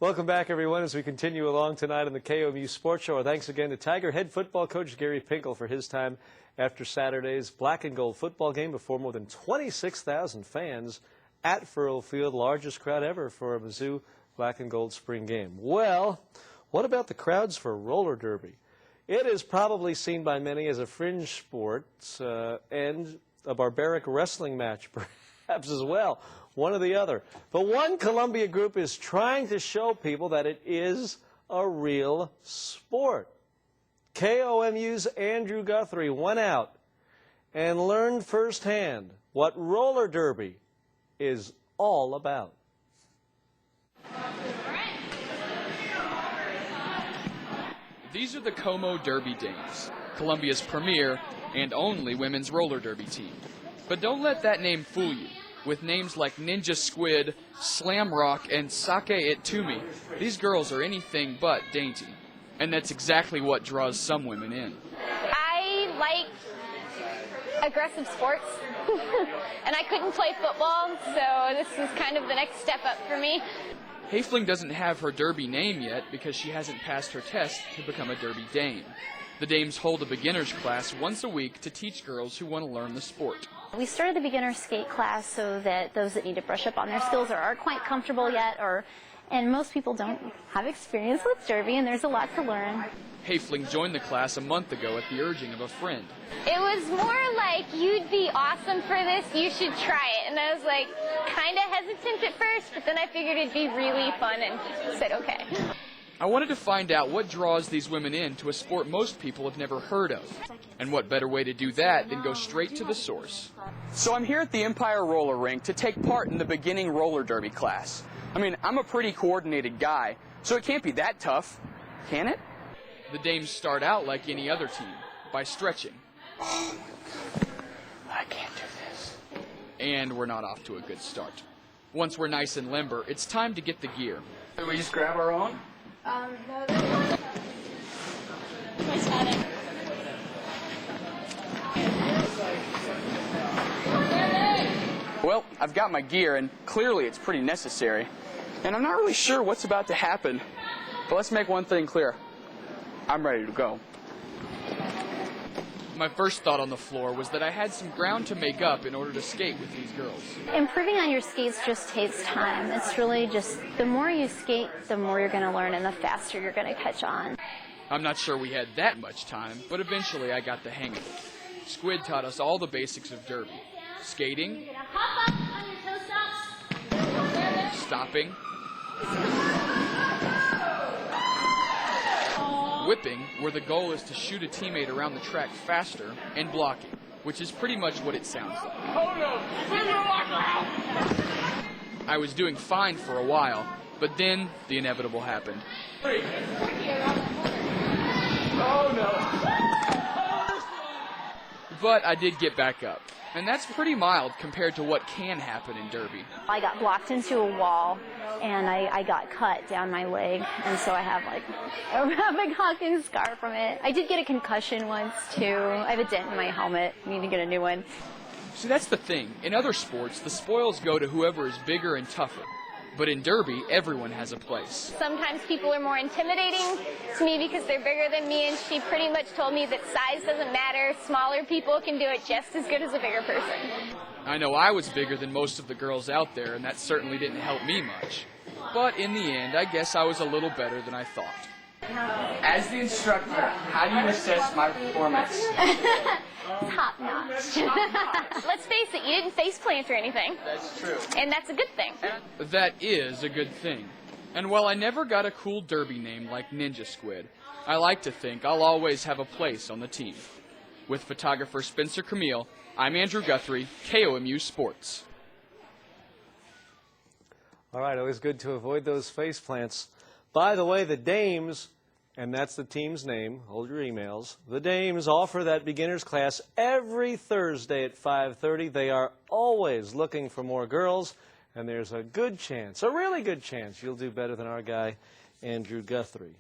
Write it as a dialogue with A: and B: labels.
A: Welcome back, everyone, as we continue along tonight on the KOMU Sports Show. Thanks again to Tiger head football coach Gary Pinkel for his time after Saturday's black and gold football game before more than 26,000 fans at Furrow Field, largest crowd ever for a Mizzou black and gold spring game. Well, what about the crowds for roller derby? It is probably seen by many as a fringe sport and a barbaric wrestling match, perhaps as well. One or the other. But one Columbia group is trying to show people that it is a real sport. KOMU's Andrew Guthrie went out and learned firsthand what roller derby is all about.
B: These are the KOMU Derby Dames, Columbia's premier and only women's roller derby team. But don't let that name fool you. With names like Ninja Squid, Slam Rock, and Sake It To Me, these girls are anything but dainty. And that's exactly what draws some women in.
C: I like aggressive sports, and I couldn't play football, so this is kind of the next step up for me.
B: Hayfling doesn't have her derby name yet because she hasn't passed her test to become a derby dame. The dames hold a beginner's class once a week to teach girls who want to learn the sport.
D: We started the beginner skate class so that those that need to brush up on their skills or aren't quite comfortable yet, and most people don't have experience with derby, and there's a lot to learn.
B: Hayfling joined the class a month ago at the urging of a friend.
C: It was more like, you'd be awesome for this, you should try it. And I was like, kind of hesitant at first, but then I figured it'd be really fun and said okay.
B: I wanted to find out what draws these women in to a sport most people have never heard of. And what better way to do that than go straight to the source.
E: So I'm here at the Empire Roller Rink to take part in the beginning roller derby class. I mean, I'm a pretty coordinated guy, so it can't be that tough, can it?
B: The dames start out like any other team, by stretching.
E: Oh my God. I can't do this.
B: And we're not off to a good start. Once we're nice and limber, it's time to get the gear.
E: Can we just grab our own?
C: No.
E: Well, I've got my gear, and clearly it's pretty necessary. And I'm not really sure what's about to happen. But let's make one thing clear. I'm ready to go.
B: My first thought on the floor was that I had some ground to make up in order to skate with these girls.
D: Improving on your skates just takes time. It's really just the more you skate, the more you're going to learn and the faster you're going to catch on.
B: I'm not sure we had that much time, but eventually I got the hang of it. Squid taught us all the basics of derby. Skating,
C: Hop up on your toe stops.
B: stopping, whipping, where the goal is to shoot a teammate around the track faster, and blocking, which is pretty much what it sounds like.
E: Oh no!
B: I was doing fine for a while, but then the inevitable happened.
E: Oh no!
B: But I did get back up, and that's pretty mild compared to what can happen in derby.
D: I got blocked into a wall, and I got cut down my leg, and so I have like a big honking scar from it. I did get a concussion once, too. I have a dent in my helmet. I need to get a new one.
B: See, that's the thing. In other sports, the spoils go to whoever is bigger and tougher. But in derby, everyone has a place.
C: Sometimes people are more intimidating to me because they're bigger than me, and she pretty much told me that size doesn't matter. Smaller people can do it just as good as a bigger person.
B: I know I was bigger than most of the girls out there, and that certainly didn't help me much. But in the end, I guess I was a little better than I thought.
E: As the instructor, how do you assess my performance?
D: Top notch.
C: Let's face it, you didn't face plant or anything.
E: That's true.
C: And that's a good thing.
B: That is a good thing. And while I never got a cool derby name like Ninja Squid, I like to think I'll always have a place on the team. With photographer Spencer Camille, I'm Andrew Guthrie, KOMU Sports.
A: All right, always good to avoid those face plants. By the way, the dames, and that's the team's name, hold your emails, the dames offer that beginner's class every Thursday at 5:30. They are always looking for more girls, and there's a good chance, a really good chance, you'll do better than our guy, Andrew Guthrie.